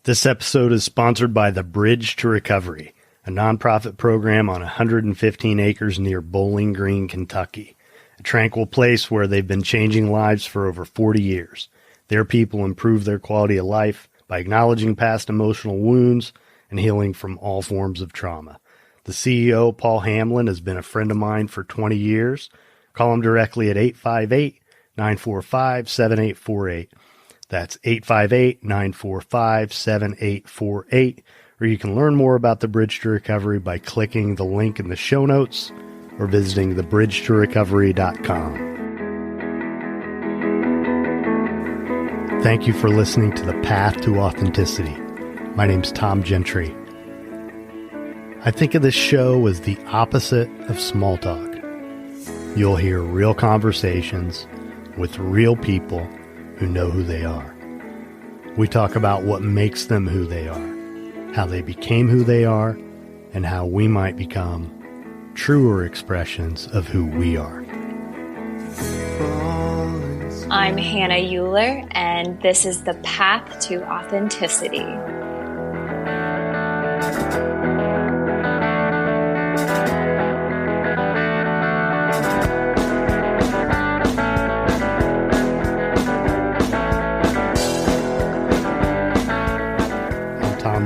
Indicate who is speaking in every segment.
Speaker 1: This episode is sponsored by the Bridge to Recovery, a nonprofit program on 115 acres near Bowling Green, Kentucky, a tranquil place where they've been changing lives for over 40 years. Their people improve their quality of life by acknowledging past emotional wounds and healing from all forms of trauma. The CEO, Paul Hamlin, has been a friend of mine for 20 years. Call him directly at 858-945-7848. That's 858-945-7848. Or you can learn more about the Bridge to Recovery by clicking the link in the show notes or visiting thebridgetorecovery.com. Thank you for listening to The Path to Authenticity. My name's Tom Gentry. I think of this show as the opposite of small talk. You'll hear real conversations with real people who know who they are. We talk about what makes them who they are, how they became who they are, and how we might become truer expressions of who we are.
Speaker 2: I'm Hannah Uhler, and this is The Path to Authenticity.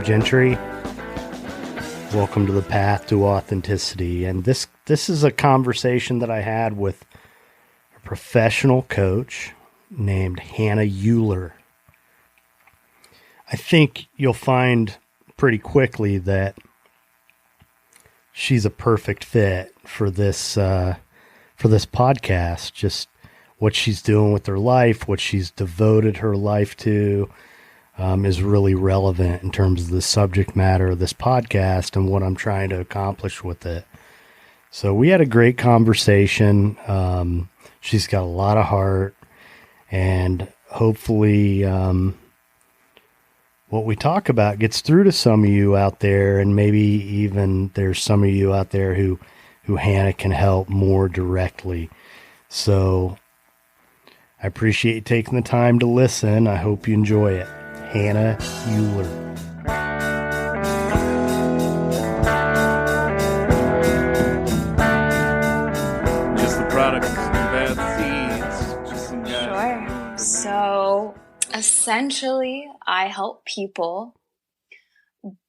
Speaker 1: Gentry. Welcome to the Path to Authenticity. And this is a conversation that I had with a professional coach named Hannah Uhler. I think you'll find pretty quickly that she's a perfect fit for this podcast. Just what she's doing with her life, what she's devoted her life to, is really relevant in terms of the subject matter of this podcast and what I'm trying to accomplish with it. So we had a great conversation. She's got a lot of heart, and hopefully what we talk about gets through to some of you out there, and maybe even there's some of you out there who Hannah can help more directly. So I appreciate you taking the time to listen. I hope you enjoy it. Hannah Uhler.
Speaker 3: Just the product of some bad seeds.
Speaker 2: Sure. So essentially, I help people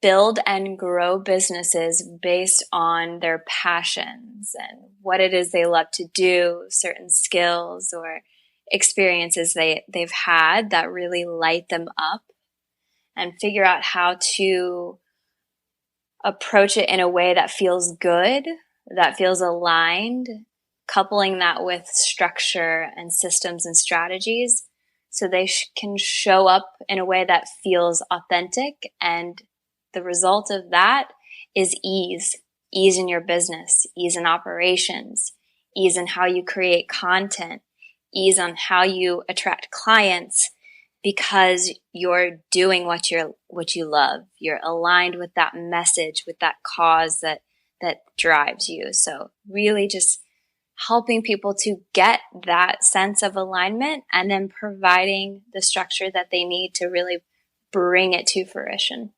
Speaker 2: build and grow businesses based on their passions and what it is they love to do, certain skills or experiences they've had that really light them up, and figure out how to approach it in a way that feels good, that feels aligned, coupling that with structure and systems and strategies so they can show up in a way that feels authentic. And the result of that is ease in your business, ease in operations, ease in how you create content, ease on how you attract clients, because you're doing what you love. You're aligned with that message, with that cause that drives you. So really just helping people to get that sense of alignment and then providing the structure that they need to really bring it to fruition.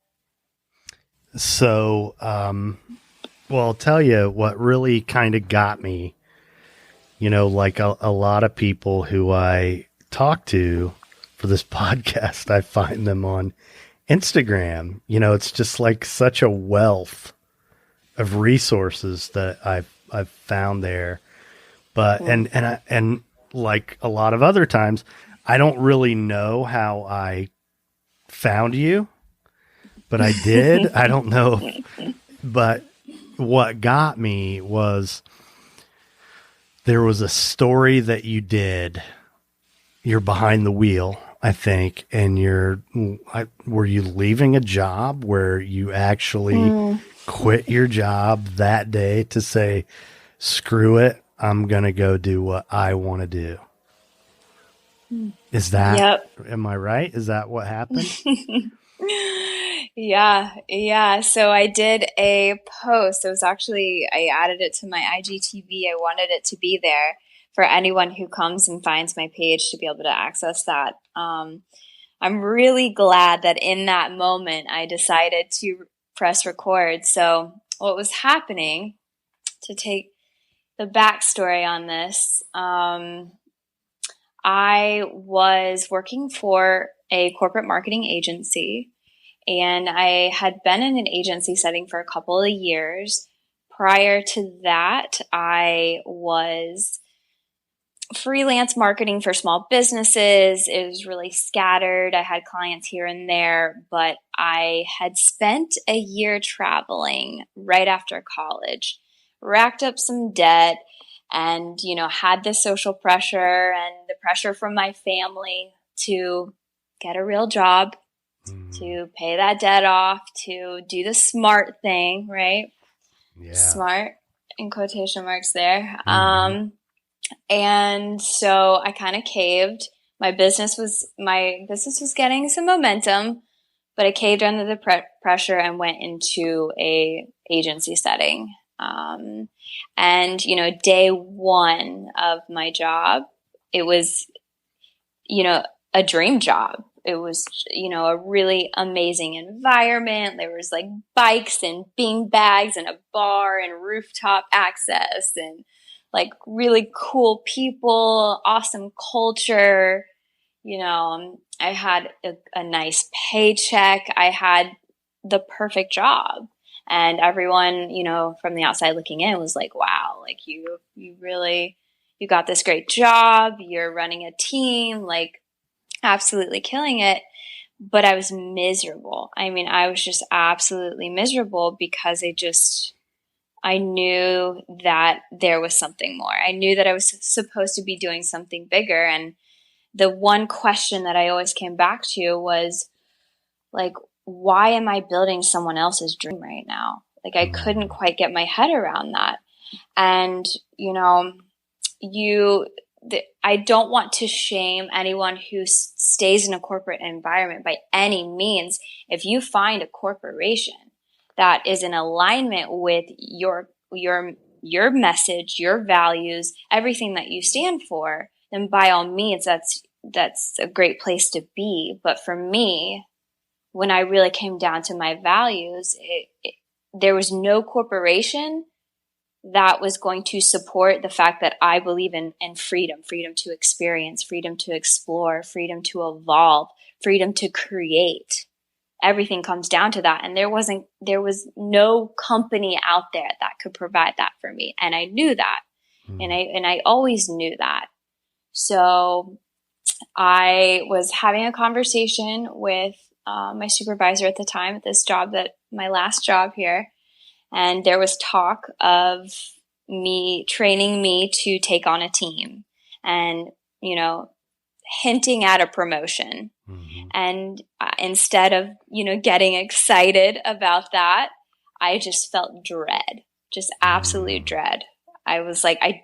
Speaker 1: So, well, I'll tell you what really kind of got me, like a lot of people who I talk to for this podcast, I find them on Instagram. It's just like such a wealth of resources that I've found there. But and like a lot of other times, I don't really know how I found you, but I did. I don't know. But what got me was there was a story that you did. You're behind the wheel, I think, and were you leaving a job where you actually quit your job that day to say, screw it, I'm going to go do what I want to do? Is that,
Speaker 2: Yep.
Speaker 1: Am I right? Is that what happened?
Speaker 2: Yeah. So I did a post. It was actually, I added it to my IGTV. I wanted it to be there for anyone who comes and finds my page to be able to access that. I'm really glad that in that moment I decided to press record. So what was happening, to take the backstory on this, I was working for a corporate marketing agency, and I had been in an agency setting for a couple of years. Prior to that, I was freelance marketing for small businesses. It was really scattered. I had clients here and there, but I had spent a year traveling right after college, racked up some debt, and, had the social pressure and the pressure from my family to get a real job, to pay that debt off, to do the smart thing, right?
Speaker 1: Yeah.
Speaker 2: Smart in quotation marks there. And so I kind of caved. My business was getting some momentum, but I caved under the pressure and went into a agency setting. And day one of my job, it was, a dream job. It was, a really amazing environment. There was like bikes and bean bags and a bar and rooftop access and like really cool people, awesome culture. I had a nice paycheck. I had the perfect job. And everyone, from the outside looking in was like, wow, like you really, you got this great job. You're running a team, like absolutely killing it. But I was miserable. I mean, I was just absolutely miserable because I knew that there was something more. I knew that I was supposed to be doing something bigger. And the one question that I always came back to was like, why am I building someone else's dream right now? Like, I couldn't quite get my head around that. And, I don't want to shame anyone who stays in a corporate environment by any means. If you find a corporation that is in alignment with your message, your values, everything that you stand for, then by all means, that's a great place to be. But for me, when I really came down to my values, there was no corporation that was going to support the fact that I believe in freedom to experience, freedom to explore, freedom to evolve, freedom to create. Everything comes down to that. And there was no company out there that could provide that for me. And I knew that. And I always knew that. So I was having a conversation with my supervisor at the time at this job, my last job here. And there was talk of training me to take on a team and, hinting at a promotion. And instead of, getting excited about that, I just felt dread, just absolute dread. I was like, I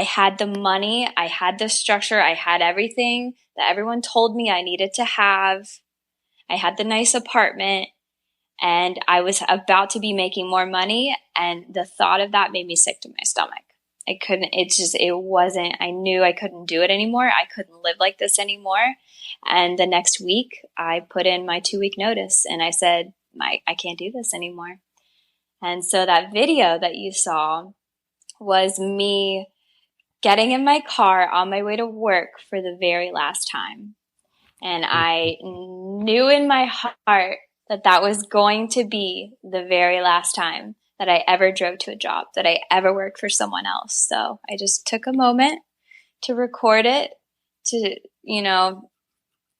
Speaker 2: had the money, I had the structure, I had everything that everyone told me I needed to have. I had the nice apartment, and I was about to be making more money. And the thought of that made me sick to my stomach. I knew I couldn't do it anymore. I couldn't live like this anymore. And the next week I put in my 2-week notice and I said, I can't do this anymore. And so that video that you saw was me getting in my car on my way to work for the very last time. And I knew in my heart that was going to be the very last time that I ever drove to a job, that I ever worked for someone else. So I just took a moment to record it, to,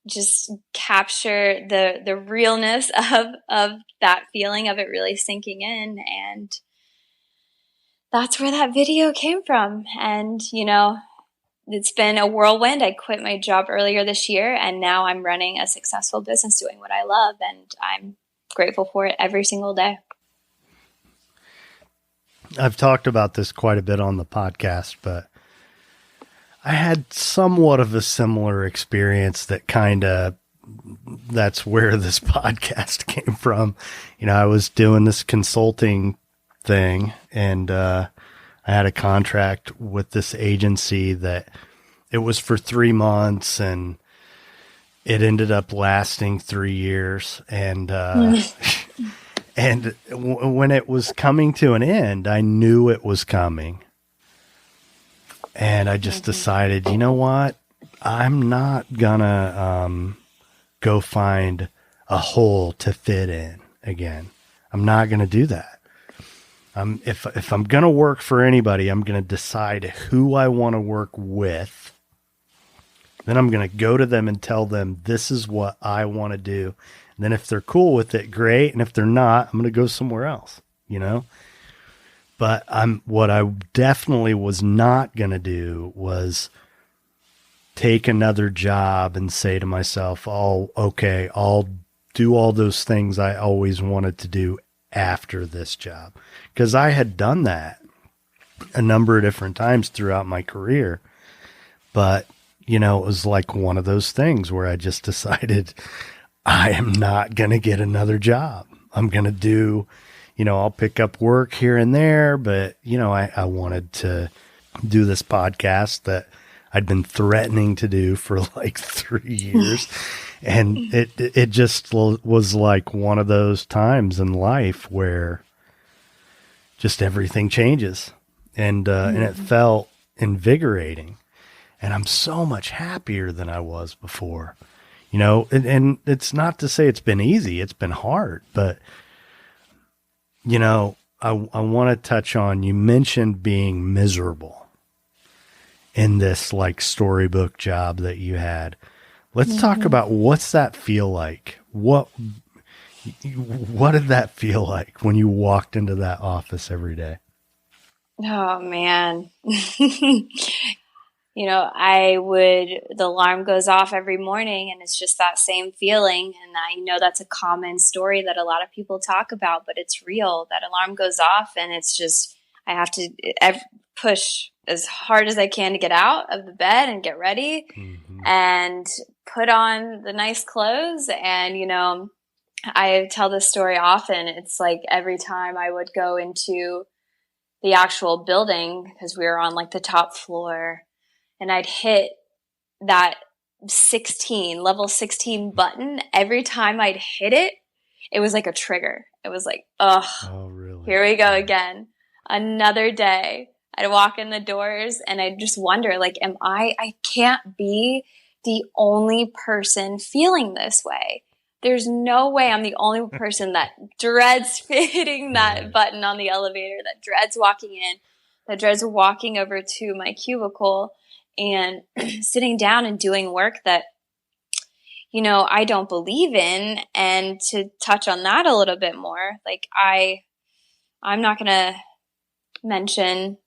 Speaker 2: just capture the realness of that feeling of it really sinking in. And that's where that video came from. And, it's been a whirlwind. I quit my job earlier this year, and now I'm running a successful business doing what I love, and I'm grateful for it every single day.
Speaker 1: I've talked about this quite a bit on the podcast, but I had somewhat of a similar experience that's where this podcast came from. I was doing this consulting thing, and I had a contract with this agency that it was for 3 months, and it ended up lasting 3 years. And, when it was coming to an end, I knew it was coming. And I just decided, you know what? I'm not gonna go find a hole to fit in again. I'm not gonna do that. If I'm gonna work for anybody, I'm gonna decide who I want to work with. Then I'm gonna go to them and tell them this is what I want to do. And then if they're cool with it, great. And if they're not, I'm gonna go somewhere else. You know. But what I definitely was not going to do was take another job and say to myself, oh, okay, I'll do all those things I always wanted to do after this job. Because I had done that a number of different times throughout my career. But, it was like one of those things where I just decided I am not going to get another job. I'm going to do... I'll pick up work here and there, but, I wanted to do this podcast that I'd been threatening to do for like 3 years. And it just was like one of those times in life where just everything changes. And it felt invigorating. And I'm so much happier than I was before, and it's not to say it's been easy. It's been hard, but I want to touch on, you mentioned being miserable in this like storybook job that you had. Let's talk about what's that feel like? What did that feel like when you walked into that office every day?
Speaker 2: Oh man. The alarm goes off every morning and it's just that same feeling. And I know that's a common story that a lot of people talk about, but it's real. That alarm goes off and it's just, I have to push as hard as I can to get out of the bed and get ready and put on the nice clothes. And, I tell this story often. It's like every time I would go into the actual building, because we were on like the top floor, and I'd hit that level 16 button. Every time I'd hit it, it was like a trigger. It was like, oh, really? Here we go again. Another day. I'd walk in the doors and I'd just wonder, like, I can't be the only person feeling this way. There's no way I'm the only person that dreads hitting that button on the elevator, that dreads walking in, that dreads walking over to my cubicle and sitting down and doing work that, I don't believe in. And to touch on that a little bit more, like I'm not going to mention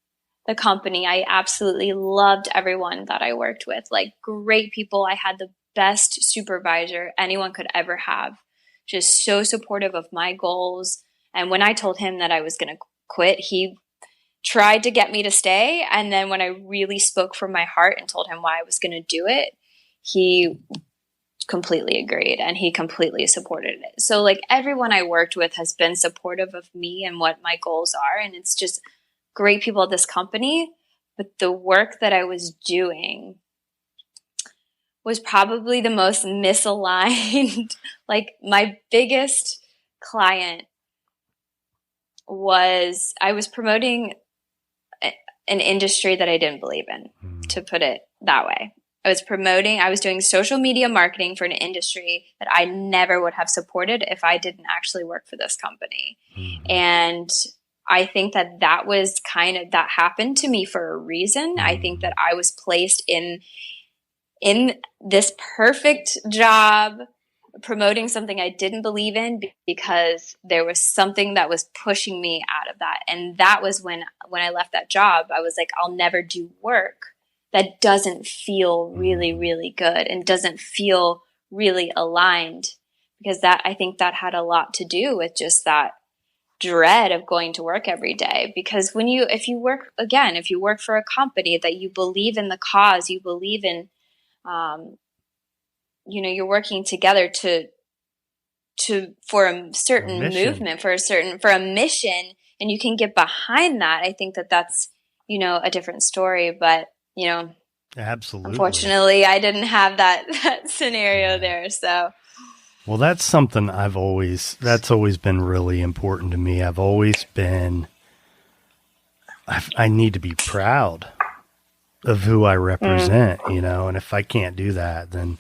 Speaker 2: the company. I absolutely loved everyone that I worked with, like great people. I had the best supervisor anyone could ever have, just so supportive of my goals. And when I told him that I was going to quit, he tried to get me to stay. And then when I really spoke from my heart and told him why I was going to do it, he completely agreed and he completely supported it. So like everyone I worked with has been supportive of me and what my goals are. And it's just great people at this company. But the work that I was doing was probably the most misaligned. Like my biggest client was, I was promoting an industry that I didn't believe in, to put it that way. I was doing social media marketing for an industry that I never would have supported if I didn't actually work for this company. And I think that was that happened to me for a reason. I think that I was placed in this perfect job, promoting something I didn't believe in, because there was something that was pushing me out of that. And that was when I left that job, I was like, I'll never do work that doesn't feel really, really good and doesn't feel really aligned, because I think that had a lot to do with just that dread of going to work every day. Because if you work for a company that you believe in the cause, you believe in, you're working together for a certain movement, for a mission, and you can get behind that. I think that's, a different story, but
Speaker 1: Absolutely.
Speaker 2: Unfortunately, I didn't have that scenario there. So,
Speaker 1: well, that's something that's always been really important to me. I need to be proud of who I represent, and if I can't do that, then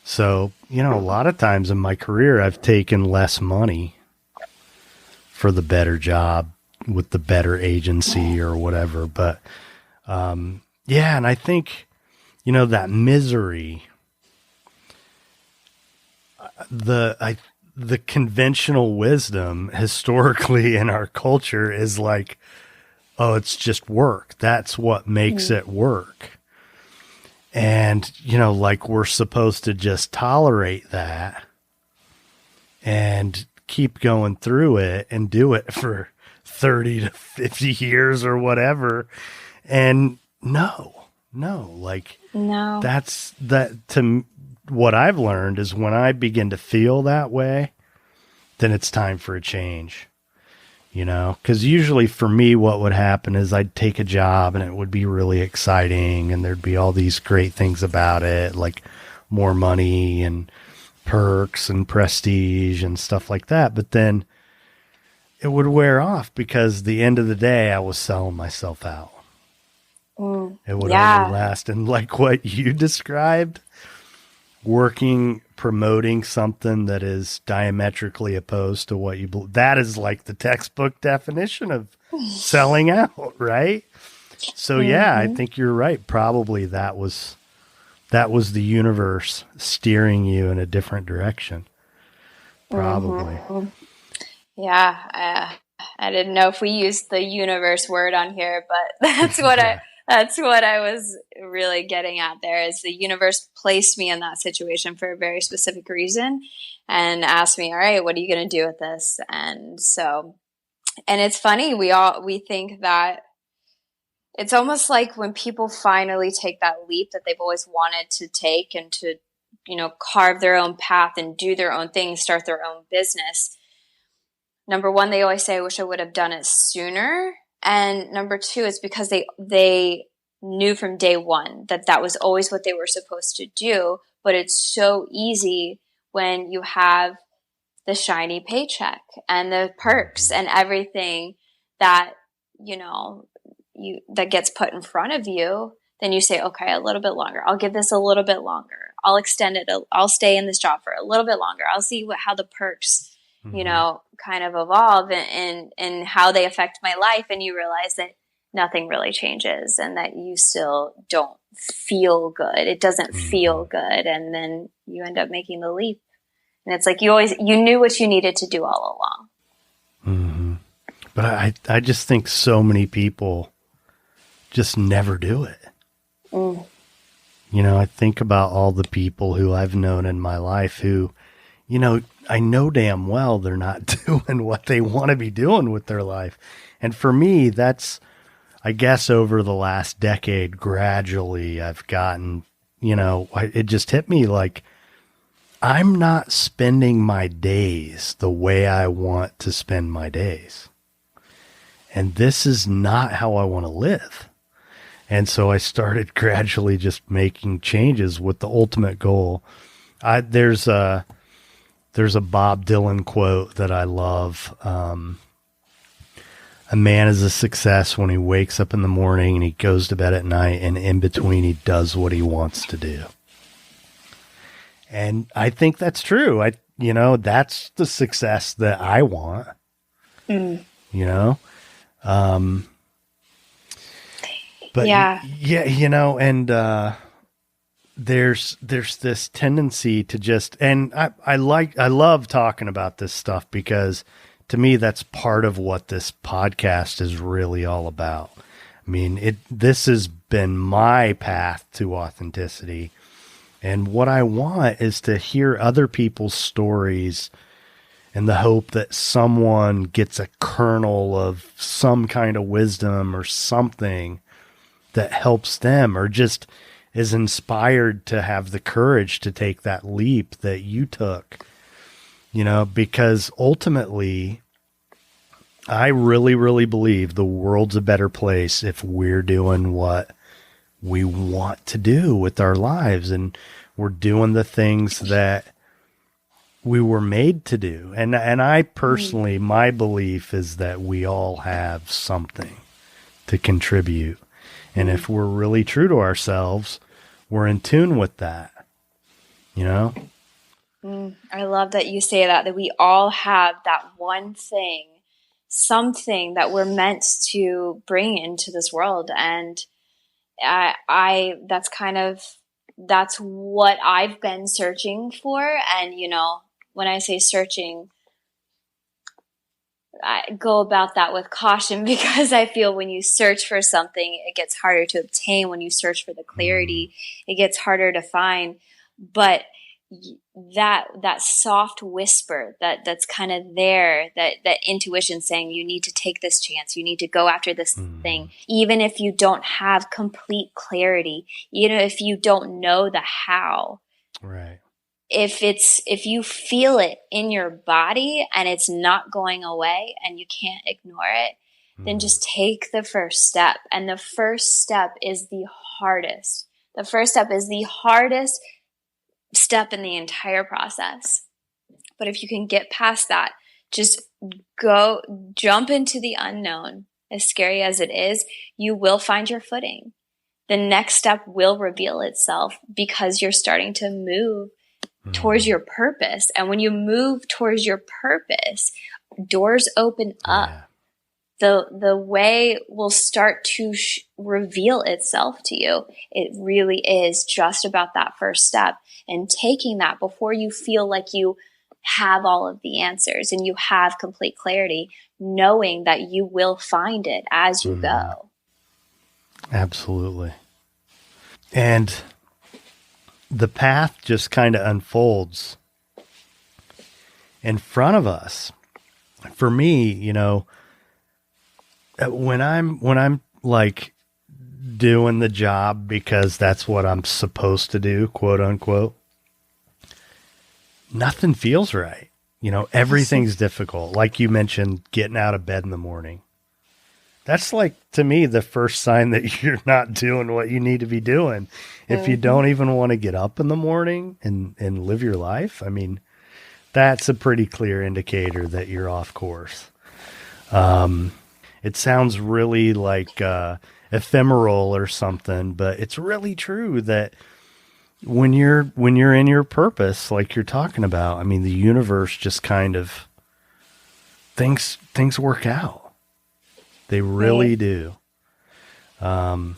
Speaker 1: so, a lot of times in my career, I've taken less money for the better job with the better agency or whatever. But, yeah. And I think, that misery, the conventional wisdom historically in our culture is like, oh, it's just work. That's what makes it work. And, like we're supposed to just tolerate that and keep going through it and do it for 30 to 50 years or whatever. And no, that's what I've learned is when I begin to feel that way, then it's time for a change. Because usually for me, what would happen is I'd take a job and it would be really exciting and there'd be all these great things about it, like more money and perks and prestige and stuff like that. But then it would wear off because the end of the day, I was selling myself out. It would only last. And like what you described, promoting something that is diametrically opposed to what you believe. That is like the textbook definition of selling out, right? So yeah, I think you're right. Probably that was the universe steering you in a different direction. Probably.
Speaker 2: Yeah. I didn't know if we used the universe word on here, but that's what that's what I was really getting at there is the universe placed me in that situation for a very specific reason and asked me, all right, what are you going to do with this? And so, and it's funny, we think that it's almost like when people finally take that leap that they've always wanted to take and to, carve their own path and do their own thing, start their own business. Number one, they always say, I wish I would have done it sooner. And number two, it's because they knew from day one that was always what they were supposed to do. But it's so easy when you have the shiny paycheck and the perks and everything that, that gets put in front of you. Then you say, okay, a little bit longer. I'll give this a little bit longer. I'll extend it. I'll stay in this job for a little bit longer. I'll see how the perks kind of evolve and how they affect my life. And you realize that nothing really changes and that you still don't feel good. It doesn't feel good. And then you end up making the leap. And it's like you knew what you needed to do all along.
Speaker 1: But I just think so many people just never do it. I think about all the people who I've known in my life who, I know damn well they're not doing what they want to be doing with their life. And for me, that's, I guess over the last decade, gradually I've gotten, it just hit me like, I'm not spending my days the way I want to spend my days. And this is not how I want to live. And so I started gradually just making changes with the ultimate goal. There's a Bob Dylan quote that I love. A man is a success when he wakes up in the morning and he goes to bed at night, and in between he does what he wants to do. And I think that's true. That's the success that I want. But and there's this tendency to just, and I love talking about this stuff because to me, that's part of what this podcast is really all about. I mean, this has been my path to authenticity. And what I want is to hear other people's stories in the hope that someone gets a kernel of some kind of wisdom or something that helps them or just is inspired to have the courage to take that leap that you took, because ultimately I really, really believe the world's a better place if we're doing what we want to do with our lives, and we're doing the things that we were made to do. And I personally, my belief is that we all have something to contribute. And if we're really true to ourselves, we're in tune with that, you know?
Speaker 2: I love that you say that we all have that one thing, something that we're meant to bring into this world. And that's what I've been searching for. And, when I say searching, I go about that with caution, because I feel when you search for something, it gets harder to obtain. When you search for the clarity, it gets harder to find. But that soft whisper that's kind of there, that intuition saying you need to take this chance, you need to go after this thing, even if you don't have complete clarity, if you don't know the how.
Speaker 1: Right.
Speaker 2: If you feel it in your body and it's not going away and you can't ignore it, then just take the first step. And the first step is the hardest. The first step is the hardest step in the entire process. But if you can get past that, just jump into the unknown. As scary as it is, you will find your footing. The next step will reveal itself, because you're starting to move towards your purpose. And when you move towards your purpose, doors open up. Yeah. The way will start to reveal itself to you. It really is just about that first step, and taking that before you feel like you have all of the answers and you have complete clarity, knowing that you will find it as you go.
Speaker 1: Absolutely. And the path just kind of unfolds in front of us. For me, when I'm like doing the job because that's what I'm supposed to do, quote unquote, nothing feels right. Everything's difficult. Like you mentioned, getting out of bed in the morning. That's like, to me, the first sign that you're not doing what you need to be doing. If you don't even want to get up in the morning and live your life, I mean, that's a pretty clear indicator that you're off course. It sounds really like ephemeral or something, but it's really true that when you're in your purpose, like you're talking about, I mean, the universe just kind of things work out. They really do.
Speaker 2: Yeah.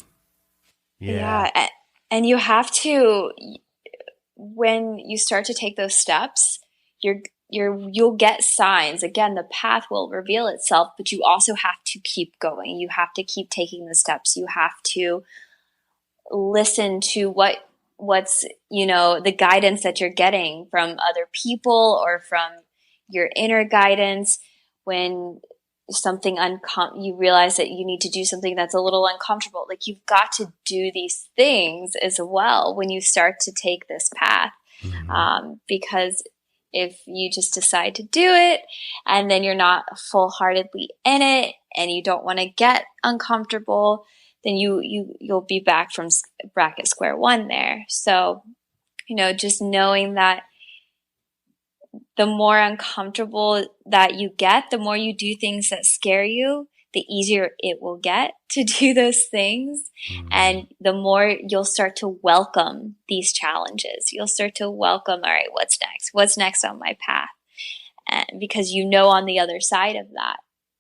Speaker 2: And you have to, when you start to take those steps, you'll get signs. Again, the path will reveal itself, but you also have to keep going. You have to keep taking the steps. You have to listen to what's, the guidance that you're getting from other people or from your inner guidance. When something you realize that you need to do something that's a little uncomfortable, like you've got to do these things as well when you start to take this path. Because if you just decide to do it and then you're not full-heartedly in it and you don't want to get uncomfortable, then you'll be back from bracket square one there. So, just knowing that the more uncomfortable that you get, the more you do things that scare you, the easier it will get to do those things. And the more you'll start to welcome these challenges. You'll start to welcome, all right, what's next? What's next on my path? And because on the other side of that,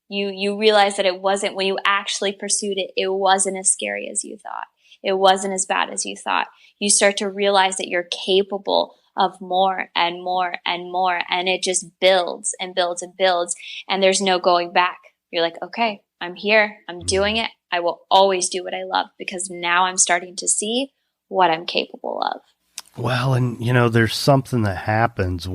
Speaker 2: you realize that it wasn't, when you actually pursued it, it wasn't as scary as you thought. It wasn't as bad as you thought. You start to realize that you're capable of more and more and more. And it just builds and builds and builds. And there's no going back. You're like, okay, I'm here. I'm doing it. I will always do what I love, because now I'm starting to see what I'm capable of.
Speaker 1: Well, and there's something that happens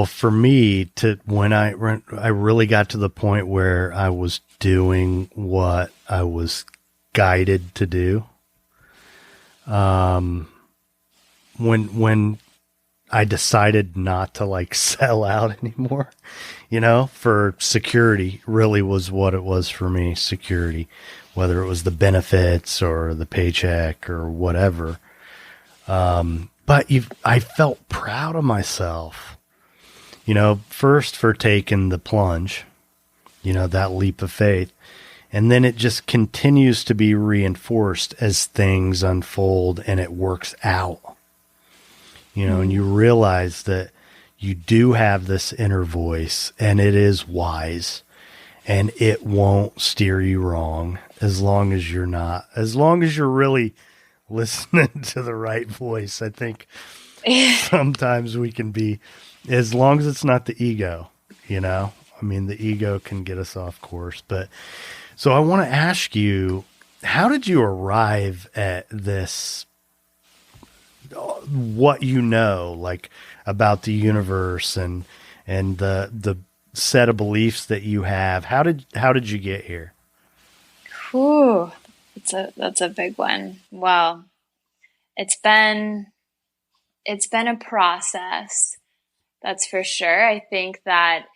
Speaker 1: for me, when I really got to the point where I was doing what I was guided to do. When I decided not to sell out anymore, for security, really was what it was for me. Security whether it was the benefits or the paycheck or whatever. But I felt proud of myself, first for taking the plunge, that leap of faith. And then it just continues to be reinforced as things unfold and it works out, and you realize that you do have this inner voice and it is wise and it won't steer you wrong as long as you're really listening to the right voice. I think sometimes we can be, as long as it's not the ego, the ego can get us off course. But so I want to ask you, how did you arrive at this, what like about the universe and the set of beliefs that you have? How did you get here?
Speaker 2: Whew, that's a big one. Well, it's been a process, that's for sure. I think that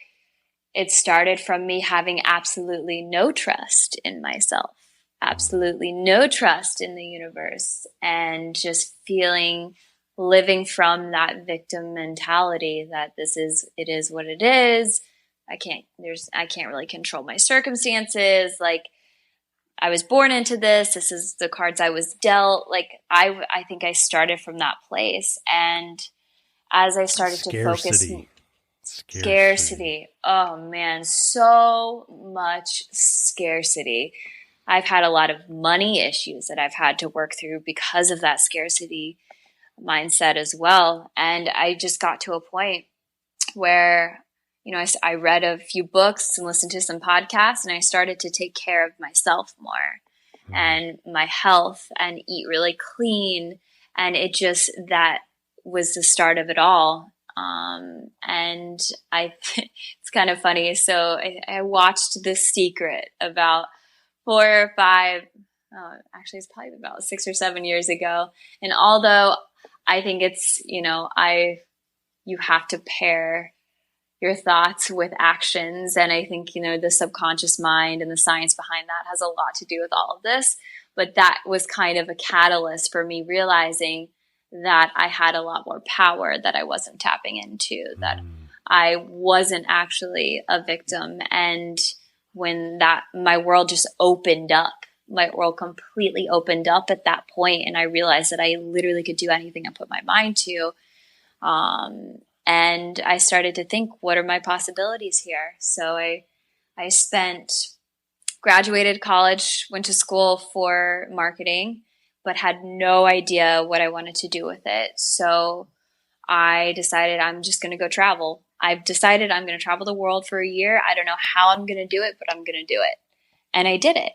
Speaker 2: it started from me having absolutely no trust in myself, absolutely no trust in the universe, and just living from that victim mentality that it is what it is. I can't really control my circumstances. Like, I was born into this. This is the cards I was dealt. Like, I think I started from that place. And as I started to focus, scarcity. Oh man, so much scarcity. I've had a lot of money issues that I've had to work through because of that scarcity mindset as well. And I just got to a point where, I read a few books and listened to some podcasts, and I started to take care of myself more and my health and eat really clean. And that was the start of it all. And it's kind of funny. So I watched The Secret about 4 or 5, actually it's probably about 6 or 7 years ago. And although I think it's, you have to pair your thoughts with actions. And I think, the subconscious mind and the science behind that has a lot to do with all of this. But that was kind of a catalyst for me realizing that I had a lot more power that I wasn't tapping into, that I wasn't actually a victim. And when my world just opened up, my world completely opened up at that point, and I realized that I literally could do anything I put my mind to. And I started to think, what are my possibilities here? So I graduated college, went to school for marketing, but had no idea what I wanted to do with it. So I decided I'm just going to go travel. I've decided I'm going to travel the world for a year. I don't know how I'm going to do it, but I'm going to do it. And I did it.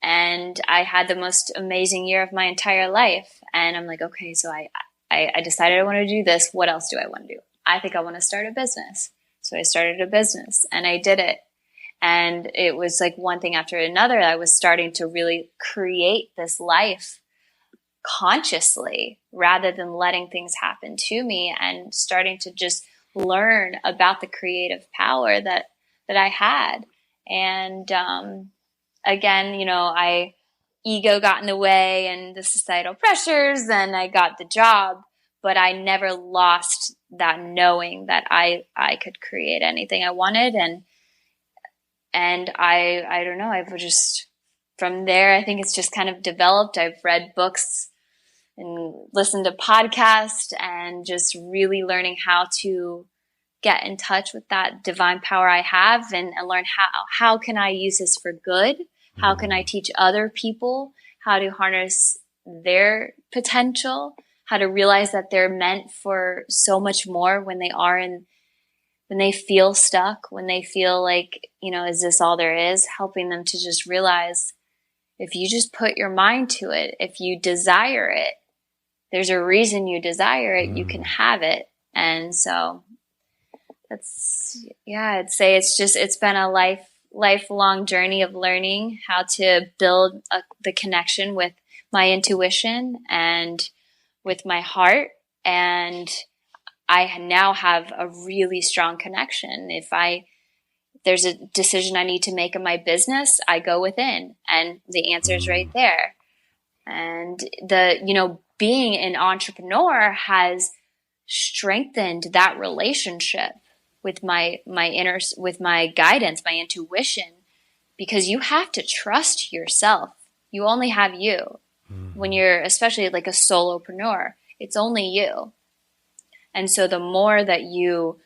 Speaker 2: And I had the most amazing year of my entire life. And I'm like, okay, so I decided I want to do this. What else do I want to do? I think I want to start a business. So I started a business and I did it. And it was like one thing after another. I was starting to really create this life consciously rather than letting things happen to me, and starting to just learn about the creative power that I had. And again, ego got in the way and the societal pressures, and I got the job, but I never lost that knowing that I could create anything I wanted. And I don't know, I've just, from there, I think it's just kind of developed. I've read books and listened to podcasts and just really learning how to get in touch with that divine power I have, and learn how can I use this for good? How can I teach other people how to harness their potential, how to realize that they're meant for so much more when they feel stuck, when they feel like, is this all there is? Helping them to just realize, if you just put your mind to it, if you desire it, there's a reason you desire it, you can have it. And so I'd say it's been a lifelong journey of learning how to build the connection with my intuition and with my heart. And I now have a really strong connection. If I there's a decision I need to make in my business, I go within, and the answer is right there. And being an entrepreneur has strengthened that relationship with my guidance, my intuition, because you have to trust yourself. You only have you. When you're especially like a solopreneur, it's only you. And so the more that you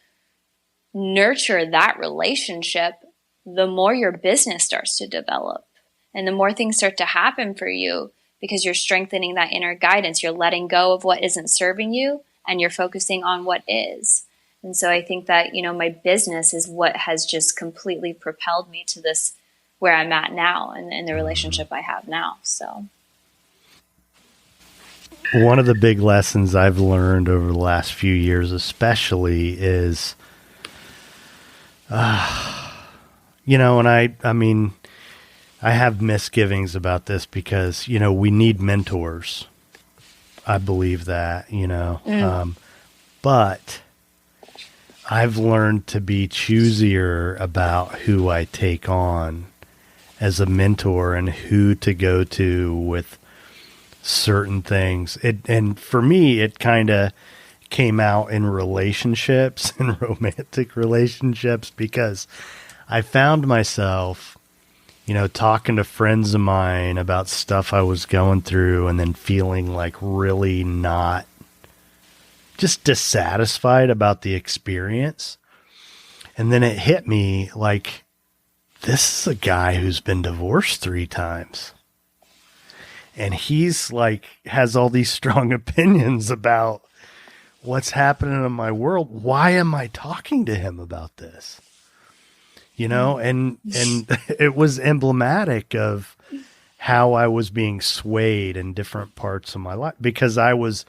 Speaker 2: nurture that relationship, the more your business starts to develop and the more things start to happen for you, because you're strengthening that inner guidance. You're letting go of what isn't serving you and you're focusing on what is. And so I think that, my business is what has just completely propelled me to this, where I'm at now, and the relationship I have now. So
Speaker 1: one of the big lessons I've learned over the last few years, especially, is, and I mean, I have misgivings about this because, we need mentors. I believe that, but I've learned to be choosier about who I take on as a mentor and who to go to with certain things. And for me, it kind of came out in relationships and romantic relationships, because I found myself, talking to friends of mine about stuff I was going through and then feeling like really not, just dissatisfied about the experience. And then it hit me like, this is a guy who's been divorced 3 times. And he's like, has all these strong opinions about what's happening in my world. Why am I talking to him about this? And it was emblematic of how I was being swayed in different parts of my life, because I was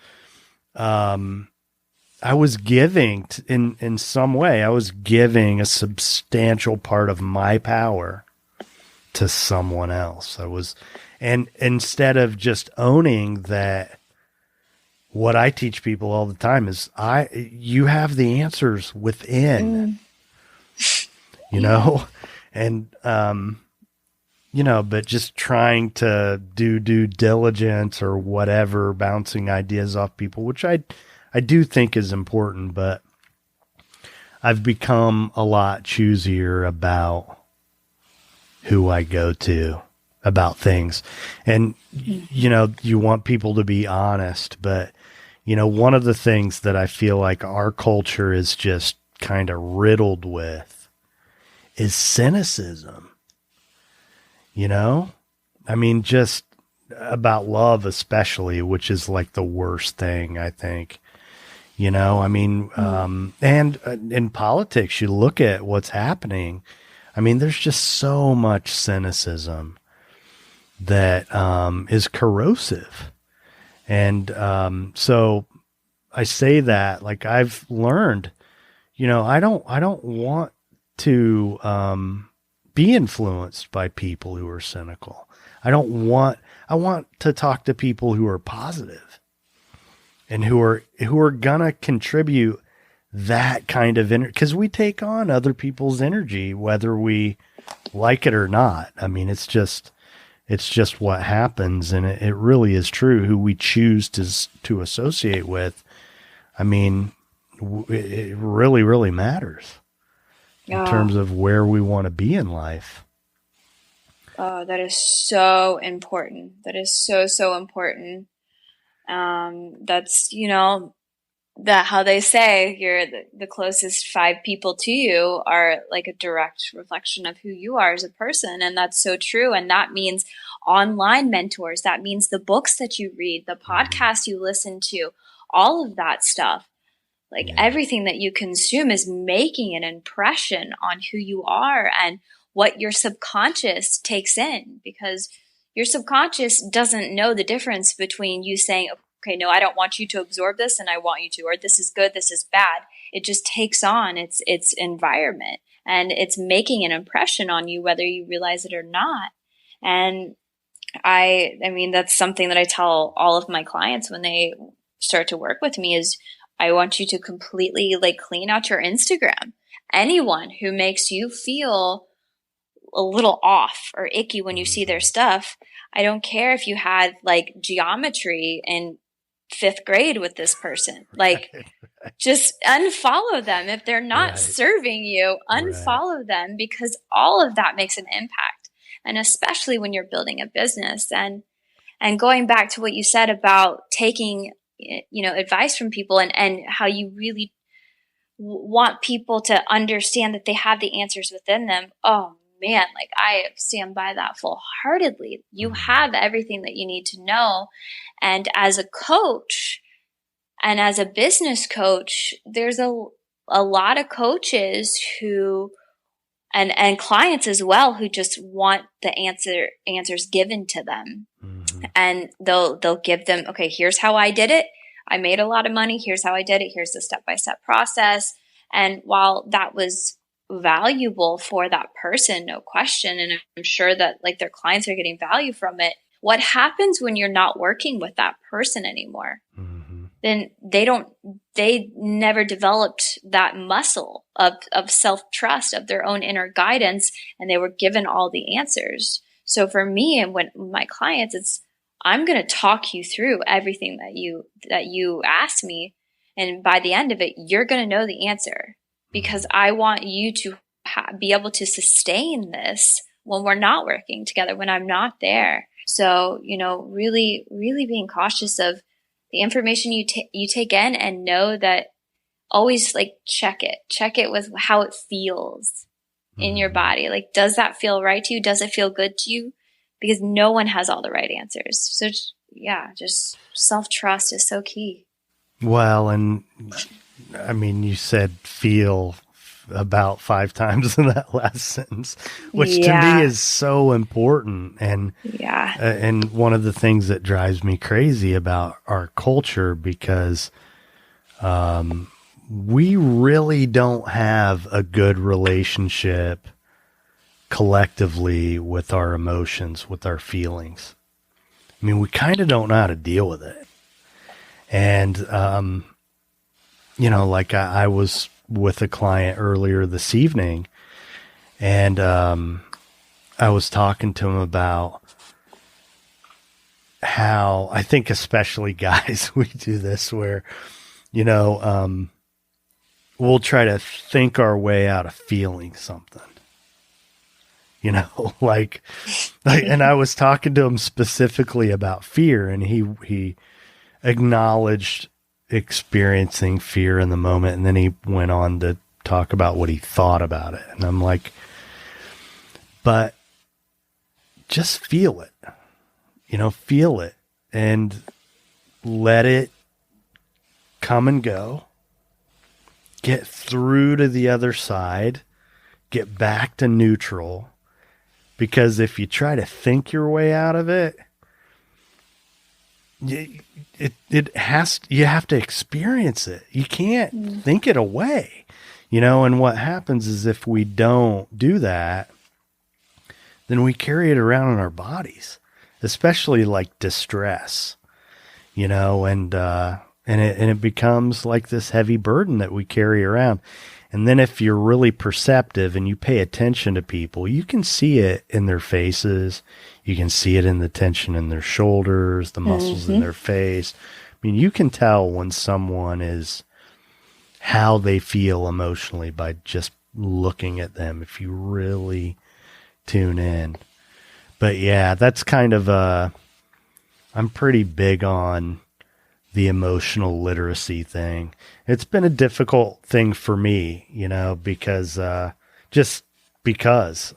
Speaker 1: giving in some way, I was giving a substantial part of my power to someone else. And instead of just owning that, what I teach people all the time is you have the answers within, and, but just trying to do due diligence or whatever, bouncing ideas off people, which I do think is important, but I've become a lot choosier about who I go to about things. And, you want people to be honest, but, one of the things that I feel like our culture is just kind of riddled with is cynicism. I mean, just about love, especially, which is like the worst thing, I think. I mean, and in politics, you look at what's happening. I mean, there's just so much cynicism that is corrosive. And so I say that, like, I've learned, I don't want to be influenced by people who are cynical. I want to talk to people who are positive and who are gonna contribute that kind of energy, because we take on other people's energy, whether we like it or not. I mean, it's just what happens, and it really is true. Who we choose to associate with, I mean, it really, really matters in terms of where we want to be in life.
Speaker 2: Oh, that is so important. That is so, so important. That's, that how they say you're the closest 5 people to you are like a direct reflection of who you are as a person. And that's so true. And that means online mentors. That means the books that you read, the podcasts you listen to, all of that stuff. Like everything that you consume is making an impression on who you are and what your subconscious takes in, because your subconscious doesn't know the difference between you saying, okay, no, I don't want you to absorb this and I want you to, or this is good, this is bad. It just takes on its environment and it's making an impression on you, whether you realize it or not. And I mean, that's something that I tell all of my clients when they start to work with me is, I want you to completely like clean out your Instagram anyone who makes you feel a little off or icky when you see their stuff. I don't care if you had like geometry in 5th grade with this person. Like, just unfollow them. If they're not serving you, unfollow them, because all of that makes an impact. And especially when you're building a business. And going back to what you said about taking, advice from people, and how you really want people to understand that they have the answers within them. Oh man, like I stand by that full-heartedly. You have everything that you need to know. And as a coach and as a business coach, there's a lot of coaches who and clients as well who just want the answers given to them. And they'll give them, okay, here's how I did it. I made a lot of money. Here's how I did it. Here's the step-by-step process. And while that was valuable for that person, no question, and I'm sure that like their clients are getting value from it, what happens when you're not working with that person anymore? Then they never developed that muscle of self-trust, of their own inner guidance, and they were given all the answers. So for me and when my clients, I'm going to talk you through everything that you asked me. And by the end of it, you're going to know the answer, because I want you to be able to sustain this when we're not working together, when I'm not there. So, really, really being cautious of the information you take in, and know that always like check it with how it feels in your body. Like, does that feel right to you? Does it feel good to you? Because no one has all the right answers. So just self-trust is so key.
Speaker 1: Well, and I mean, you said feel about 5 times in that last sentence, which to me is so important. And and one of the things that drives me crazy about our culture, because we really don't have a good relationship collectively with our emotions, with our feelings. I mean, we kind of don't know how to deal with it. And, like I was with a client earlier this evening, and I was talking to him about how, I think especially guys, we do this where, we'll try to think our way out of feeling something, like, and I was talking to him specifically about fear, and he acknowledged experiencing fear in the moment, and then he went on to talk about what he thought about it. And I'm like, but just feel it, feel it and let it come and go, get through to the other side, get back to neutral. Because if you try to think your way out of it, you have to experience it. You can't think it away, and what happens is if we don't do that, then we carry it around in our bodies, especially like distress, and it becomes like this heavy burden that we carry around. And then if you're really perceptive and you pay attention to people, you can see it in their faces. You can see it in the tension in their shoulders, the muscles in their face. I mean, you can tell when someone is how they feel emotionally by just looking at them if you really tune in. But yeah, that's kind of I'm pretty big on the emotional literacy thing. It's been a difficult thing for me, because just because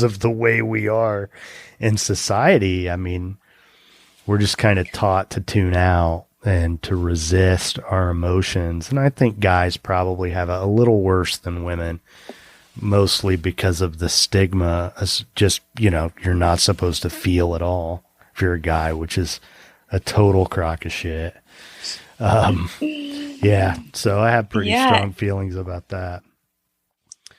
Speaker 1: of the way we are in society. I mean, we're just kind of taught to tune out and to resist our emotions. And I think guys probably have a little worse than women, mostly because of the stigma as just, you're not supposed to feel at all if you're a guy, which is a total crock of shit. Yeah. So I have pretty strong feelings about that.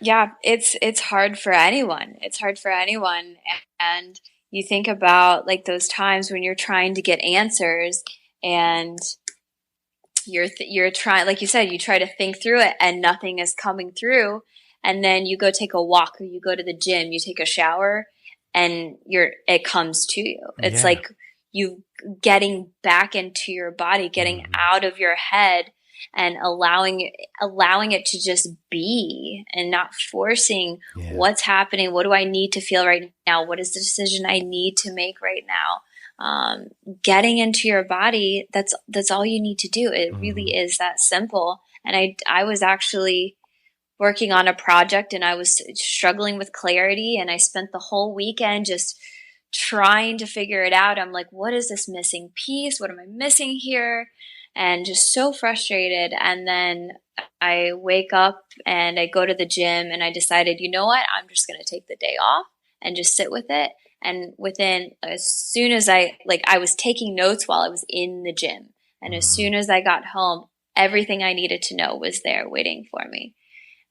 Speaker 2: Yeah. It's hard for anyone. It's hard for anyone. And you think about like those times when you're trying to get answers and you're trying, like you said, you try to think through it and nothing is coming through. And then you go take a walk or you go to the gym, you take a shower and it comes to you. It's like you getting back into your body, getting out of your head and allowing it to just be and not forcing what's happening. What do I need to feel right now? What is the decision I need to make right now? Getting into your body, that's all you need to do. It really is that simple. And I was actually working on a project and I was struggling with clarity, and I spent the whole weekend just trying to figure it out. I'm like, what is this missing piece? What am I missing here? And just so frustrated. And then I wake up and I go to the gym and I decided, you know what? I'm just going to take the day off and just sit with it. And as soon as I was taking notes while I was in the gym. And as soon as I got home, everything I needed to know was there waiting for me.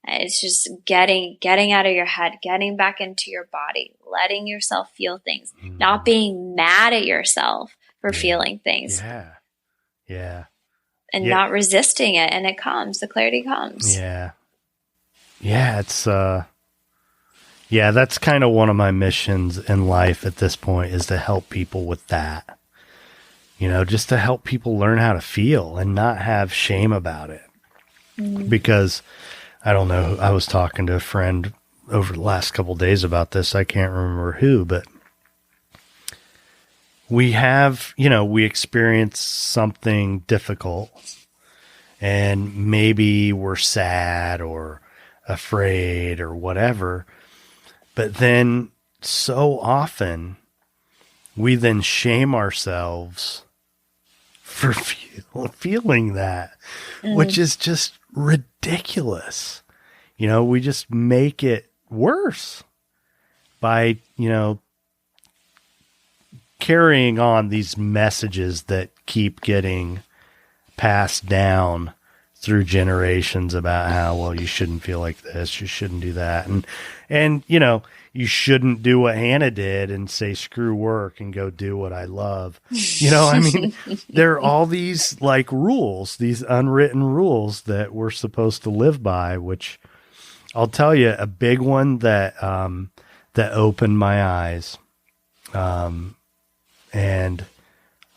Speaker 2: It's just getting out of your head, getting back into your body, letting yourself feel things, not being mad at yourself for feeling things.
Speaker 1: Yeah.
Speaker 2: And not resisting it. And the clarity comes.
Speaker 1: Yeah. Yeah. It's, that's kind of one of my missions in life at this point, is to help people with that, just to help people learn how to feel and not have shame about it. Because I don't know, I was talking to a friend over the last couple of days about this. I can't remember who, but we have, we experience something difficult and maybe we're sad or afraid or whatever. But then so often we then shame ourselves for feeling that, which is just ridiculous. We just make it worse by, carrying on these messages that keep getting passed down through generations about how, well, you shouldn't feel like this, you shouldn't do that. And you shouldn't do what Hannah did and say, screw work and go do what I love. There are all these rules, these unwritten rules that we're supposed to live by, which I'll tell you, a big one that opened my eyes. And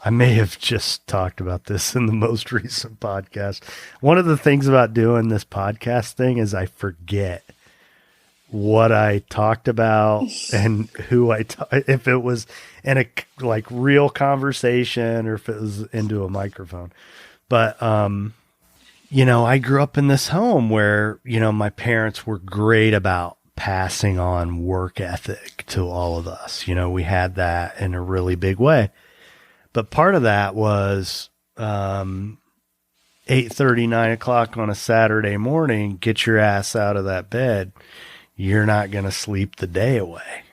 Speaker 1: I may have just talked about this in the most recent podcast. One of the things about doing this podcast thing is I forget what I talked about and who if it was in a real conversation or if it was into a microphone. But, I grew up in this home where, my parents were great about passing on work ethic to all of us. We had that in a really big way. But part of that was 8:30, 9 o'clock on a Saturday morning, get your ass out of that bed. You're not going to sleep the day away,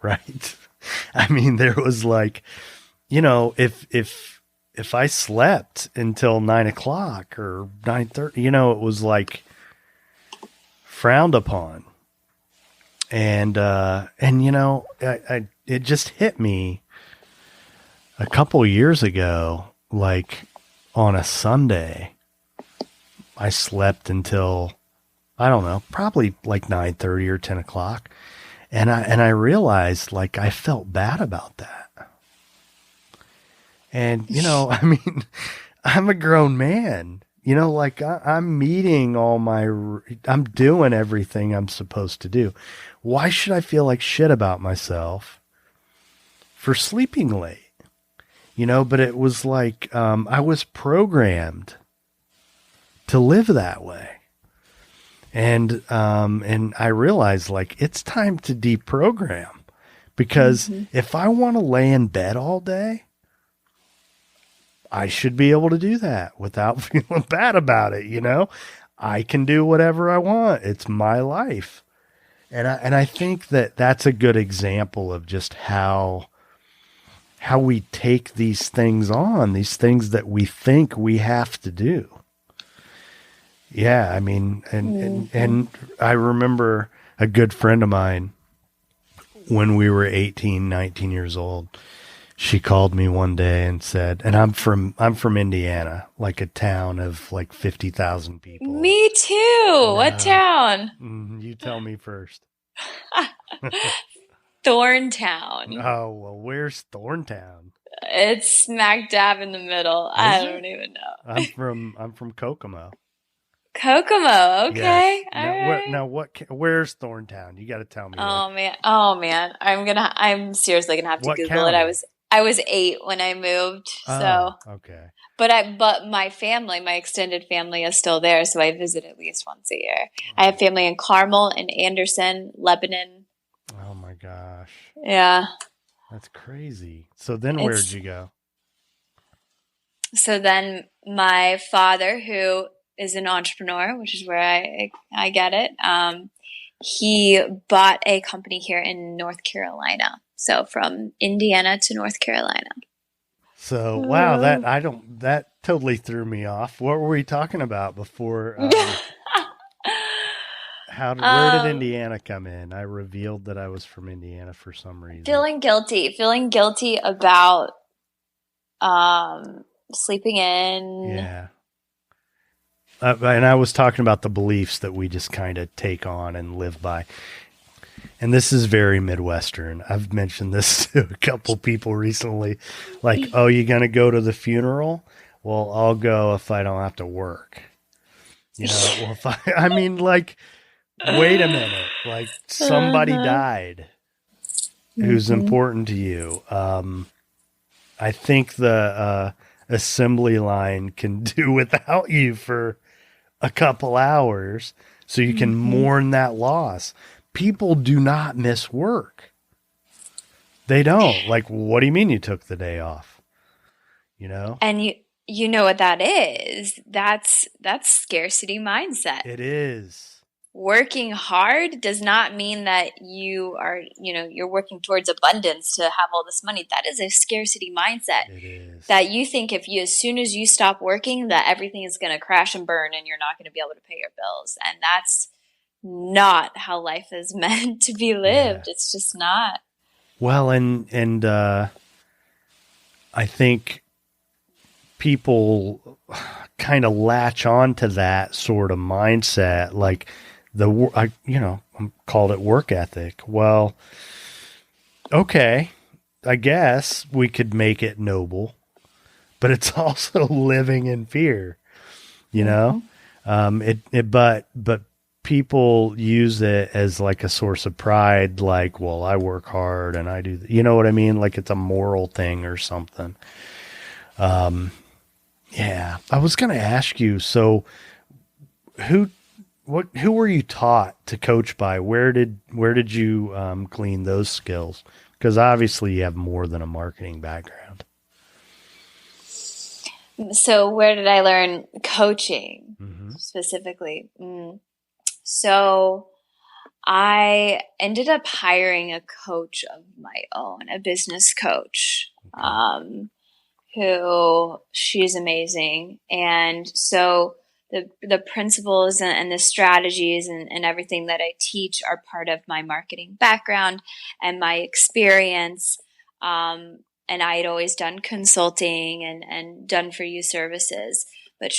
Speaker 1: right? There was if I slept until 9 o'clock or 9:30, it was frowned upon. And it just hit me a couple years ago, on a Sunday, I slept until, I don't know, probably 9:30 or 10 o'clock. And I realized I felt bad about that. And, I'm a grown man, I'm meeting I'm doing everything I'm supposed to do. Why should I feel like shit about myself for sleeping late? But it was I was programmed to live that way. And I realized it's time to deprogram, because if I want to lay in bed all day, I should be able to do that without feeling bad about it. I can do whatever I want. It's my life. And I think that that's a good example of just how we take these things on, these things that we think we have to do. Yeah. And I remember a good friend of mine when we were 18, 19 years old, She called me one day and said, and I'm from Indiana, like a town of like 50,000 people.
Speaker 2: Me too. What town?
Speaker 1: You tell me first.
Speaker 2: Thorntown.
Speaker 1: Oh, well, where's Thorntown?
Speaker 2: It's smack dab in the middle. I don't even know.
Speaker 1: I'm from Kokomo.
Speaker 2: Kokomo. Okay.
Speaker 1: Yes.
Speaker 2: All right.
Speaker 1: Where's Thorntown? You got to tell me.
Speaker 2: Oh man. I'm seriously gonna have to
Speaker 1: What
Speaker 2: Google it.
Speaker 1: county?
Speaker 2: I was 8 when I moved. So,
Speaker 1: okay.
Speaker 2: but my family, my extended family is still there. So I visit at least once a year. I have family in Carmel and Anderson, Lebanon.
Speaker 1: Oh my gosh.
Speaker 2: Yeah.
Speaker 1: That's crazy. So then where'd you go?
Speaker 2: So then my father, who is an entrepreneur, which is where I get it, he bought a company here in North Carolina. So from Indiana to North Carolina.
Speaker 1: So wow, that totally threw me off. What were we talking about before? Where did Indiana come in? I revealed that I was from Indiana for some reason.
Speaker 2: Feeling guilty about sleeping in.
Speaker 1: Yeah. And I was talking about the beliefs that we just kind of take on and live by. And this is very Midwestern. I've mentioned this to a couple people recently. Like, oh, you going to go to the funeral? Well, I'll go if I don't have to work. You know, well, I mean, like, wait a minute. Like, somebody died who's important to you. I think the assembly line can do without you for a couple hours so you can mourn that loss. People do not miss work. They don't. Like, what do you mean you took the day off? You know?
Speaker 2: And you know what that is? That's scarcity mindset.
Speaker 1: It is.
Speaker 2: Working hard does not mean that you're working towards abundance to have all this money. That is a scarcity mindset.
Speaker 1: It is.
Speaker 2: That you think as soon as you stop working, that everything is going to crash and burn and you're not going to be able to pay your bills. And that's not how life is meant to be lived. Yeah. It's just not.
Speaker 1: Well, and I think people kind of latch on to that sort of mindset, like I'm called it work ethic. Well, okay, I guess we could make it noble, but it's also living in fear, you know? But people use it as like a source of pride. Like, well, I work hard and I do, you know what I mean? Like it's a moral thing or something. Yeah, I was going to ask you, so who were you taught to coach by? Where did you glean those skills? Because obviously you have more than a marketing background.
Speaker 2: So where did I learn coaching specifically? So I ended up hiring a coach of my own, a business coach, who she's amazing. And so the principles and the strategies and everything that I teach are part of my marketing background and my experience. And I had always done consulting and done for you services, but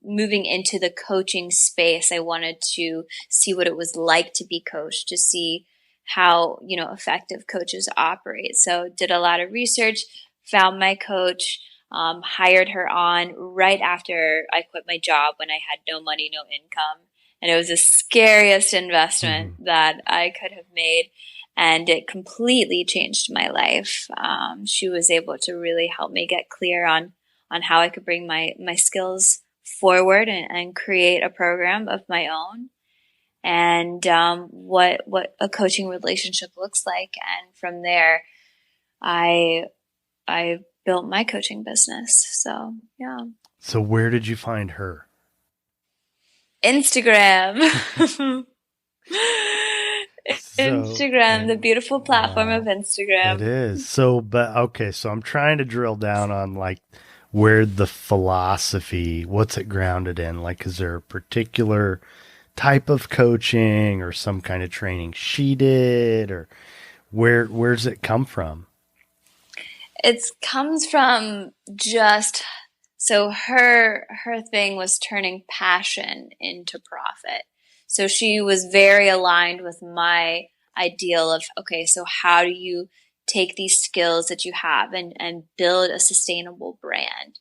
Speaker 2: moving into the coaching space, I wanted to see what it was like to be coached, to see how, effective coaches operate. So did a lot of research, found my coach, hired her on right after I quit my job when I had no money, no income. And it was the scariest investment that I could have made. And it completely changed my life. She was able to really help me get clear on how I could bring my skills forward and create a program of my own, and what a coaching relationship looks like. And from there, I built my coaching business. So, yeah.
Speaker 1: So where did you find her?
Speaker 2: Instagram. Instagram, the beautiful platform of Instagram.
Speaker 1: It is. So I'm trying to drill down on like where the philosophy, what's it grounded in? Like, is there a particular type of coaching or some kind of training she did, or where's it come from?
Speaker 2: it comes from just, so her thing was turning passion into profit. So she was very aligned with my ideal of, okay, so how do you take these skills that you have and build a sustainable brand,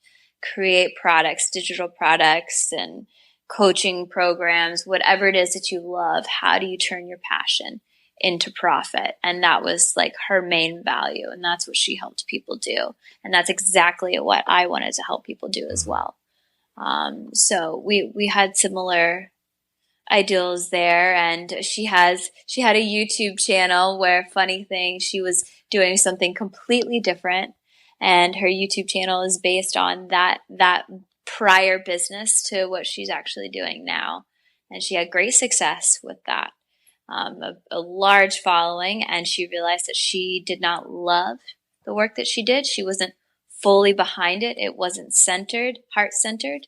Speaker 2: create products, digital products and coaching programs, whatever it is that you love, how do you turn your passion into profit? And that was like her main value. And that's what she helped people do. And that's exactly what I wanted to help people do as well. So we had similar ideals there. And she had a YouTube channel where, funny thing, she was doing something completely different. And her YouTube channel is based on that prior business to what she's actually doing now. And she had great success with that. A large following, and she realized that she did not love the work that she did. She wasn't fully behind it. It wasn't centered, heart-centered.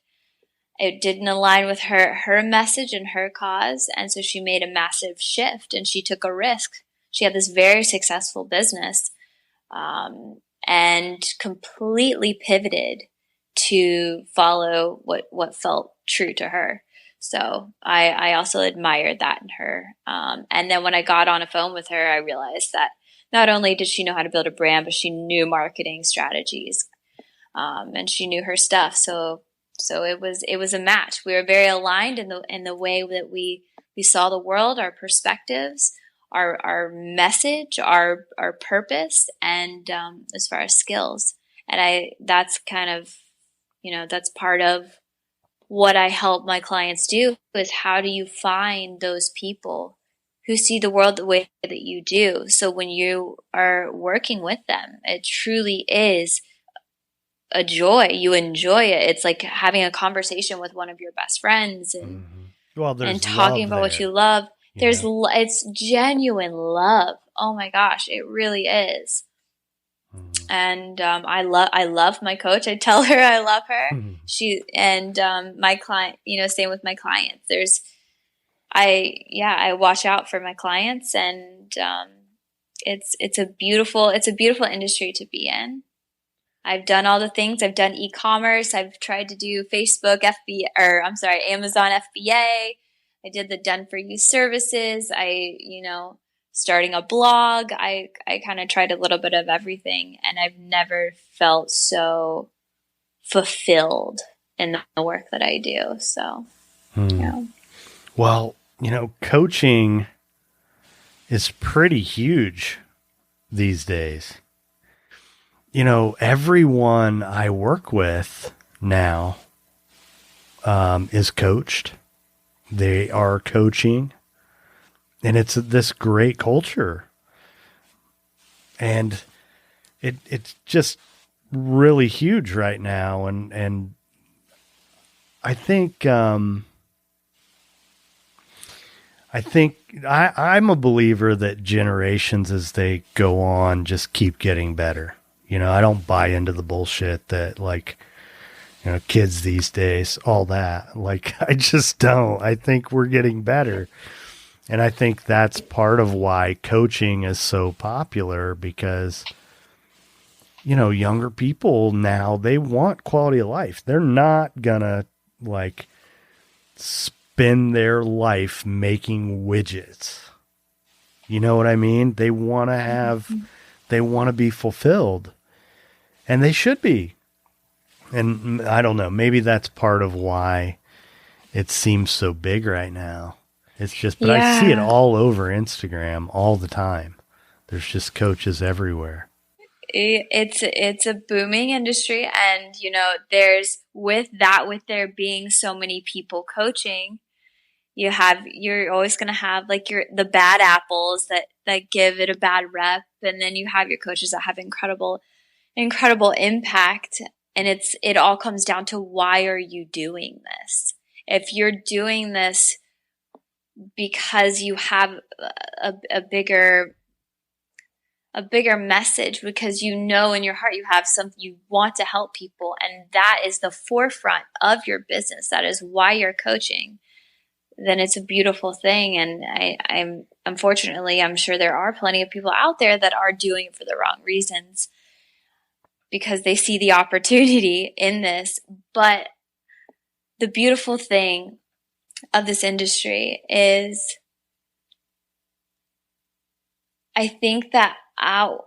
Speaker 2: It didn't align with her message and her cause, and so she made a massive shift, and she took a risk. She had this very successful business, and completely pivoted to follow what felt true to her. So I also admired that in her. And then when I got on a phone with her, I realized that not only did she know how to build a brand, but she knew marketing strategies, and she knew her stuff. So it was a match. We were very aligned in the way that we saw the world, our perspectives, our message, our purpose, and as far as skills. And that's kind of, that's part of what I help my clients do, is how do you find those people who see the world the way that you do? So when you are working with them, it truly is a joy. You enjoy it. It's like having a conversation with one of your best friends and
Speaker 1: Well, there's
Speaker 2: and talking about what you love. It's genuine love. Oh my gosh, it really is. And I love my coach. I tell her I love her. She and my client, same with my clients. I watch out for my clients, and it's a beautiful industry to be in. I've done all the things. I've done e-commerce. I've tried to do Facebook Amazon FBA. I did the done for you services. Starting a blog. I kind of tried a little bit of everything, and I've never felt so fulfilled in the work that I do. So, yeah.
Speaker 1: Well, coaching is pretty huge these days. Everyone I work with now is coached. They are coaching, and it's this great culture. And it's just really huge right now. And I think I'm a believer that generations as they go on just keep getting better. I don't buy into the bullshit that kids these days, all that. I just don't. I think we're getting better. And I think that's part of why coaching is so popular, because, younger people now, they want quality of life. They're not gonna spend their life making widgets. You know what I mean? They want to be fulfilled. And they should be. And I don't know, maybe that's part of why it seems so big right now. It's just, but I see it all over Instagram all the time. There's just coaches everywhere.
Speaker 2: It's a booming industry, and there's with there being so many people coaching, you're always going to have the bad apples that give it a bad rep, and then you have your coaches that have incredible impact. And it all comes down to, why are you doing this? If you're doing this because you have a bigger message, because in your heart you have something, you want to help people, and that is the forefront of your business, that is why you're coaching, then it's a beautiful thing. And I'm sure there are plenty of people out there that are doing it for the wrong reasons. because they see the opportunity in this. But the beautiful thing of this industry is I think that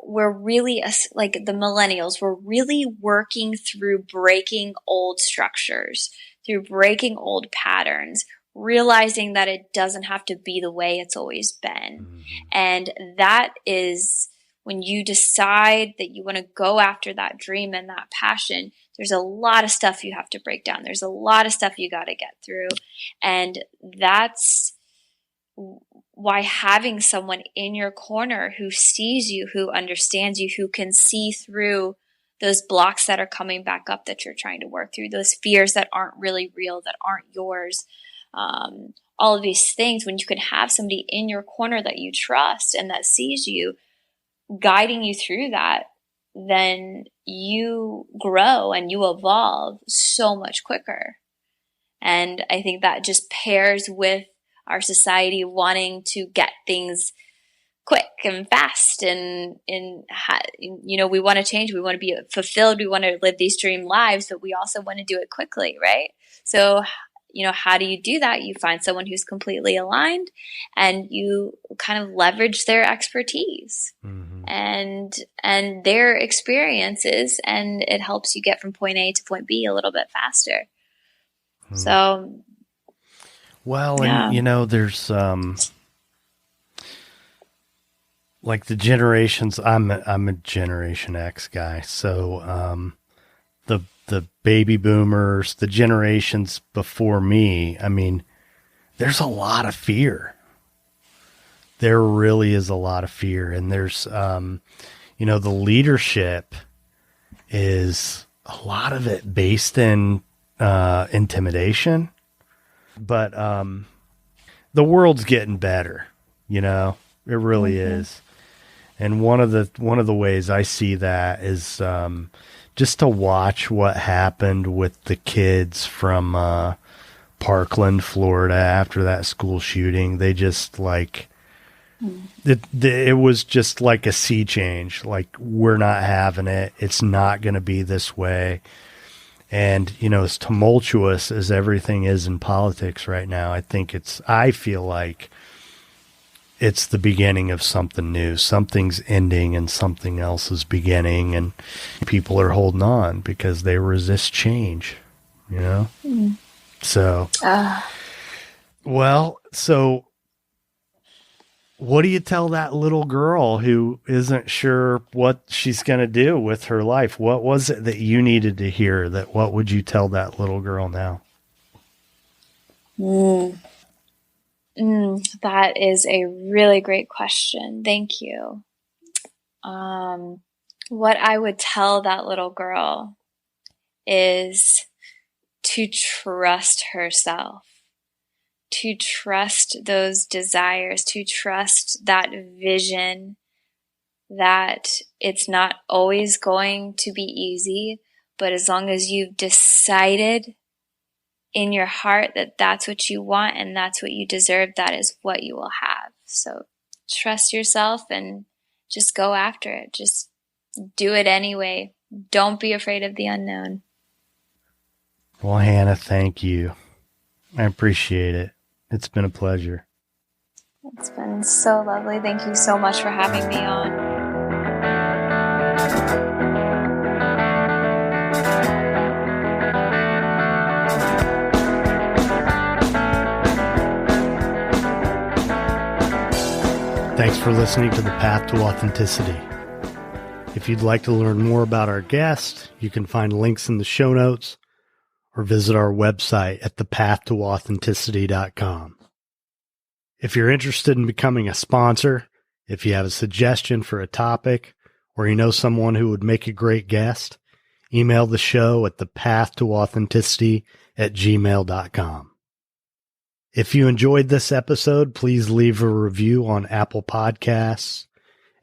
Speaker 2: we're really, like the millennials, we're really working through breaking old structures, through breaking old patterns, realizing that it doesn't have to be the way it's always been.
Speaker 1: Mm-hmm.
Speaker 2: And that is when you decide that you want to go after that dream and that passion, there's a lot of stuff you have to break down. There's a lot of stuff you got to get through. And that's why having someone in your corner who sees you, who understands you, who can see through those blocks that are coming back up that you're trying to work through, those fears that aren't really real, that aren't yours, all of these things, when you can have somebody in your corner that you trust and that sees you, guiding you through that, then you grow and you evolve so much quicker. And I think that just pairs with our society wanting to get things quick and fast, and we want to change, we want to be fulfilled, we want to live these dream lives, but we also want to do it quickly, right? So, how do you do that? You find someone who's completely aligned, and you kind of leverage their expertise and their experiences, and it helps you get from point A to point B a little bit faster. So,
Speaker 1: well, yeah. And there's like the generations. I'm a Generation X guy, so the baby boomers, the generations before me. I mean, there's a lot of fear. There really is a lot of fear, and there's the leadership is a lot of it based in intimidation. But the world's getting better, it really is. And one of the ways I see that is just to watch what happened with the kids from Parkland, Florida, after that school shooting. They just it was just like a sea change. Like, we're not having it. It's not going to be this way. And, as tumultuous as everything is in politics right now, I feel like it's the beginning of something new. Something's ending and something else is beginning, and people are holding on because they resist change, So, so what do you tell that little girl who isn't sure what she's going to do with her life? What was it that you needed to hear? What would you tell that little girl now?
Speaker 2: That is a really great question. Thank you. What I would tell that little girl is to trust herself, to trust those desires, to trust that vision, that it's not always going to be easy, but as long as you've decided in your heart that that's what you want and that's what you deserve, that is what you will have. So trust yourself and just go after it. Just do it anyway. Don't be afraid of the unknown.
Speaker 1: Well, Hannah, thank you. I appreciate it. It's been a pleasure.
Speaker 2: It's been so lovely. Thank you so much for having me on.
Speaker 1: Thanks for listening to The Path to Authenticity. If you'd like to learn more about our guest, you can find links in the show notes or visit our website at thepathtooauthenticity.com. If you're interested in becoming a sponsor, if you have a suggestion for a topic, or you know someone who would make a great guest, email the show at thepathtooauthenticity@gmail.com. If you enjoyed this episode, please leave a review on Apple Podcasts.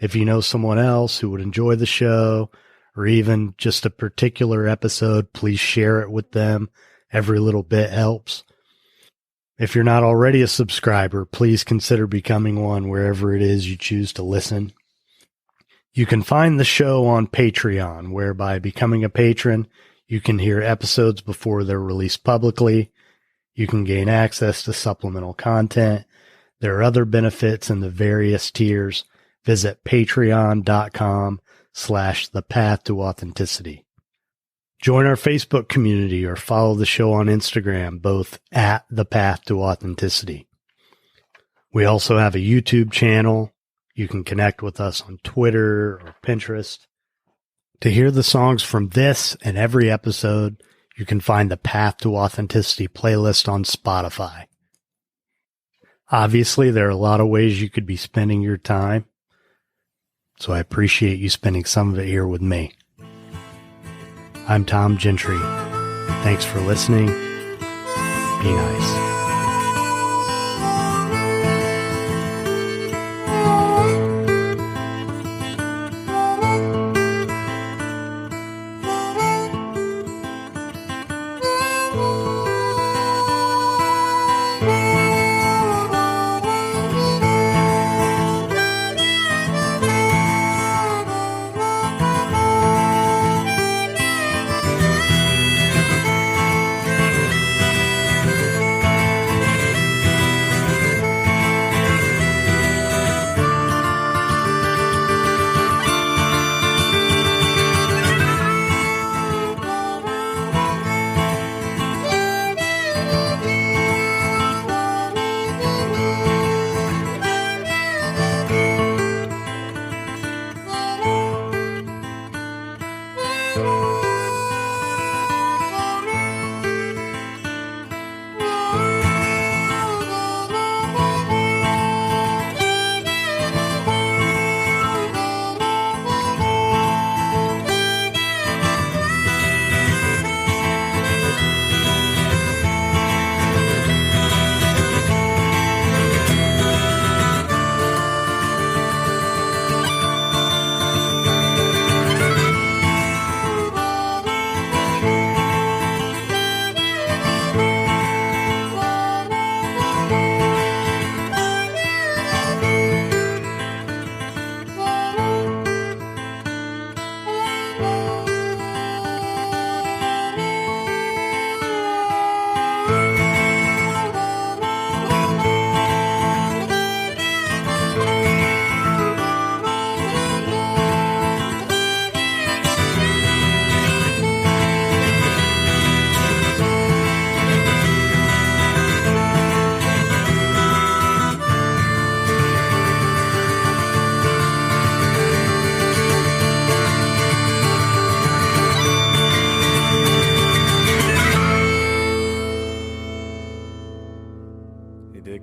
Speaker 1: If you know someone else who would enjoy the show, or even just a particular episode, please share it with them. Every little bit helps. If you're not already a subscriber, please consider becoming one wherever it is you choose to listen. You can find the show on Patreon, where by becoming a patron, you can hear episodes before they're released publicly. You can gain access to supplemental content. There are other benefits in the various tiers. Visit patreon.com/thepath-to-authenticity. Join our Facebook community or follow the show on Instagram, both at The Path to Authenticity. We also have a YouTube channel. You can connect with us on Twitter or Pinterest. To hear the songs from this and every episode, you can find the Path to Authenticity playlist on Spotify. Obviously, there are a lot of ways you could be spending your time, so I appreciate you spending some of it here with me. I'm Tom Gentry. Thanks for listening. Be nice.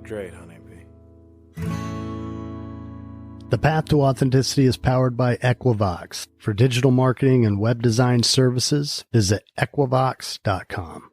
Speaker 3: Great, honeybee.
Speaker 1: The Path to Authenticity is powered by Equivox. For digital marketing and web design services, visit equivox.com.